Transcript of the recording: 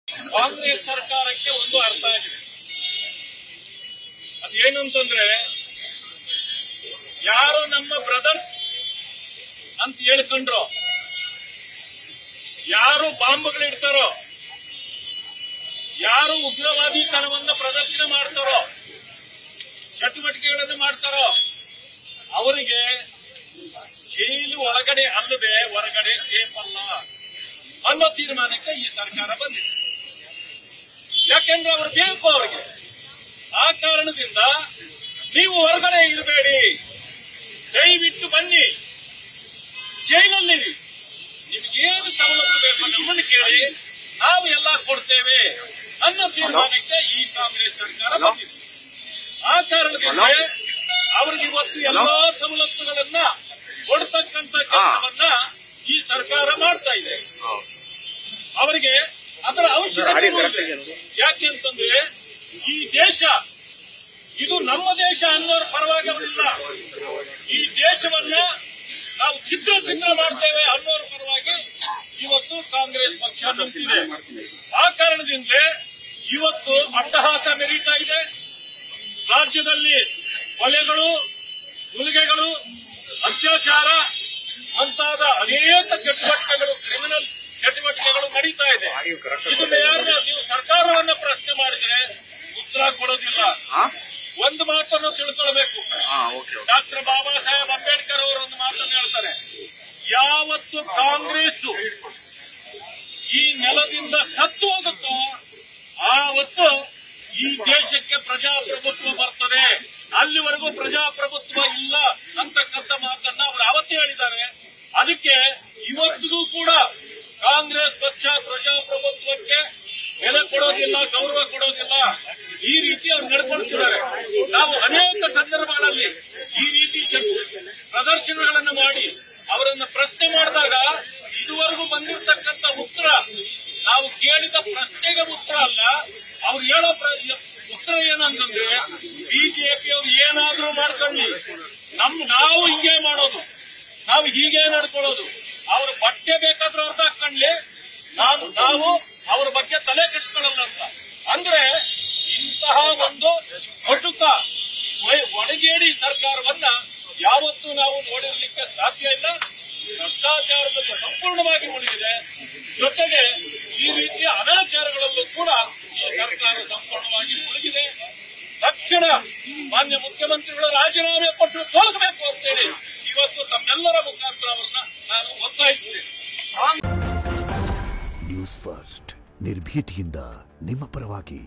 ಕಾಂಗ್ರೆಸ್ ಸರ್ಕಾರಕ್ಕೆ ಒಂದು ಅರ್ಥ ಆಗಿದೆ. ಅದೇನು ಅಂತಂದ್ರೆ, ಯಾರು ನಮ್ಮ ಬ್ರದರ್ಸ್ ಅಂತ ಹೇಳ್ಕೊಂಡ್ರು, ಯಾರು ಬಾಂಬ್ಗಳಿಡ್ತಾರೋ, ಯಾರು ಉಗ್ರವಾದಿತನವನ್ನ ಪ್ರದರ್ಶನ ಮಾಡ್ತಾರೋ, ಚಟುವಟಿಕೆಗಳನ್ನು ಮಾಡ್ತಾರೋ, ಅವರಿಗೆ ಜೈಲು ಒಳಗಡೆ ಅಲ್ಲದೆ ಹೊರಗಡೆ ಸೇಫ್ ಅಲ್ಲ ಅನ್ನೋ ತೀರ್ಮಾನಕ್ಕೆ ಈ ಸರ್ಕಾರ ಬಂದಿದೆ. ಯಾಕೆಂದ್ರೆ ಅವರು ಬೇಕು ಅವರಿಗೆ. ಆ ಕಾರಣದಿಂದ ನೀವು ಹೊರಗಡೆ ಇರಬೇಡಿ, ದಯವಿಟ್ಟು ಬನ್ನಿ, ಜೈಲಲ್ಲಿರಿ, ನಿಮಗೇನು ಸವಲತ್ತು ಬೇಕು ನಮ್ಮನ್ನು ಕೇಳಿ, ನಾವು ಎಲ್ಲ ಕೊಡ್ತೇವೆ ಅನ್ನೋ ತೀರ್ಮಾನಕ್ಕೆ ಈ ಕಾಂಗ್ರೆಸ್ ಸರ್ಕಾರ ಬಂದಿದೆ. ಆ ಕಾರಣದಿಂದ ಅವರಿಗೆ ಇವತ್ತು ಎಲ್ಲಾ ಸವಲತ್ತುಗಳನ್ನ ಕೊಡ್ತಕ್ಕಂತ ಕೆಲಸವನ್ನ ಈ ಸರ್ಕಾರ ಮಾಡ್ತಾ ಇದೆ. ಅವರಿಗೆ ಅದರ ಅವಶ್ಯಕತೆ ಇದೆ. ಯಾಕೆ ಅಂತಂದ್ರೆ, ಈ ದೇಶ ಇದು ನಮ್ಮ ದೇಶ ಅನ್ನೋರ ಪರವಾಗಿ ಅವರಿಲ್ಲ. ಈ ದೇಶವನ್ನ ನಾವು ಛಿದ್ರ ಮಾಡ್ತೇವೆ ಅನ್ನೋರ ಪರವಾಗಿ ಇವತ್ತು ಕಾಂಗ್ರೆಸ್ ಪಕ್ಷ ನಿಂತಿದೆ. ಆ ಕಾರಣದಿಂದ ಇವತ್ತು ಅಟ್ಟಹಾಸ ನಡೀತಾ ಇದೆ. ರಾಜ್ಯದಲ್ಲಿ ಕೊಲೆಗಳು, ಸುಲಿಗೆಗಳು, ಅತ್ಯಾಚಾರ ಮುಂತಾದ ಅನೇಕ ಚಟುವಟಿಕೆಗಳು, ಕ್ರಿಮಿನಲ್ ಚಟುವಟಿಕೆಗಳು ನಡೀತಾ ಇದೆ. ಇದನ್ನ ಯಾರು ನೀವು ಸರ್ಕಾರವನ್ನ ಪ್ರಶ್ನೆ ಮಾಡಿದ್ರೆ ಉತ್ತರ ಕೊಡೋದಿಲ್ಲ. ಒಂದು ಮಾತನ್ನು ತಿಳ್ಕೊಳ್ಬೇಕು. ಡಾಕ್ಟರ್ ಬಾಬಾ ಸಾಹೇಬ್ ಅಂಬೇಡ್ಕರ್ ಅವರು ಒಂದು ಮಾತನ್ನು ಹೇಳ್ತಾರೆ, ಯಾವತ್ತು ಕಾಂಗ್ರೆಸ್ ಈ ನೆಲದಿಂದ ಸತ್ತು ಹೋಗುತ್ತೋ ಆವತ್ತು ಈ ದೇಶಕ್ಕೆ ಪ್ರಜಾಪ್ರಭುತ್ವ ಬರ್ತದೆ. ಅಲ್ಲಿವರೆಗೂ ಪ್ರಜಾಪ್ರಭುತ್ವ ಇಲ್ಲ ಅಂತಕ್ಕಂಥ ಮಾತನ್ನ ಅವರು ಅವತ್ತೇ ಹೇಳಿದ್ದಾರೆ. ಅದಕ್ಕೆ ಇವತ್ತಿಗೂ ಕೂಡ ಕಾಂಗ್ರೆಸ್ ಪಕ್ಷ ಪ್ರಜಾಪ್ರಭುತ್ವಕ್ಕೆ ಬೆಲೆ ಕೊಡೋದಿಲ್ಲ, ಗೌರವ ಕೊಡೋದಿಲ್ಲ. ಈ ರೀತಿ ಅವ್ರು ನಡ್ಕೊಳ್ತಿದ್ದಾರೆ. ನಾವು ಅನೇಕ ಸಂದರ್ಭಗಳಲ್ಲಿ ಈ ರೀತಿ ಪ್ರದರ್ಶನಗಳನ್ನು ಮಾಡಿ ಅವರನ್ನ ಪ್ರಶ್ನೆ ಮಾಡಿದಾಗ ಇದುವರೆಗೂ ಬಂದಿರತಕ್ಕಂಥ ಉತ್ತರ, ನಾವು ಕೇಳಿದ ಪ್ರಶ್ನೆಗೆ ಉತ್ತರ ಅಲ್ಲ, ಅವ್ರು ಹೇಳೋ ಉತ್ತರ ಏನಂತಂದ್ರೆ, ಬಿಜೆಪಿ ಅವ್ರು ಏನಾದ್ರೂ ಮಾಡ್ಕೊಳ್ಳಿ, ನಾವು ಹಿಂಗೆ ಮಾಡೋದು, ನಾವು ಹೀಗೆ ನಡ್ಕೊಳ್ಳೋದು, ಅವ್ರ ಬಟ್ಟೆ ಬೇಕಾದ್ರೂ ಅರ್ಧ ಹಾಕೊಂಡ್ಲಿ, ನಾವು ಅವ್ರ ಬಗ್ಗೆ ತಲೆ ಕೆಡಿಸ್ಕೊಳ್ಳಲ್ಲ ಅಂತ. ಅಂದ್ರೆ ಇಂತಹ ಒಂದು ಕಟುಕ ಒಣಗೇಡಿ ಸರ್ಕಾರವನ್ನ ಯಾವತ್ತೂ ನಾವು ನೋಡಿರ್ಲಿಕ್ಕೆ ಸಾಧ್ಯ ಇಲ್ಲ. ಭ್ರಷ್ಟಾಚಾರದಲ್ಲಿ ಸಂಪೂರ್ಣವಾಗಿ ಮುಳುಗಿದೆ. ಜೊತೆಗೆ ಈ ರೀತಿಯ ಅನಾಚಾರಗಳಲ್ಲೂ ಕೂಡ ಈ ಸರ್ಕಾರ ಸಂಪೂರ್ಣವಾಗಿ ಮುಳುಗಿದೆ. ತಕ್ಷಣ ಮಾನ್ಯ ಮುಖ್ಯಮಂತ್ರಿಗಳು ರಾಜೀನಾಮೆ ಕೊಟ್ಟು ತೊಲಗಬೇಕು ಅಂತೇಳಿ ಇವತ್ತು ತಮ್ಮೆಲ್ಲರ ಮುಖಾಂತರ ಅವರನ್ನ ನಾನು ಒತ್ತಾಯಿಸಿದ್ದೇನೆ. ನ್ಯೂಸ್ ಫಸ್ಟ್ ನಿರ್ಭೀತಿಯಿಂದ ನಿಮ್ಮ ಪರವಾಗಿ.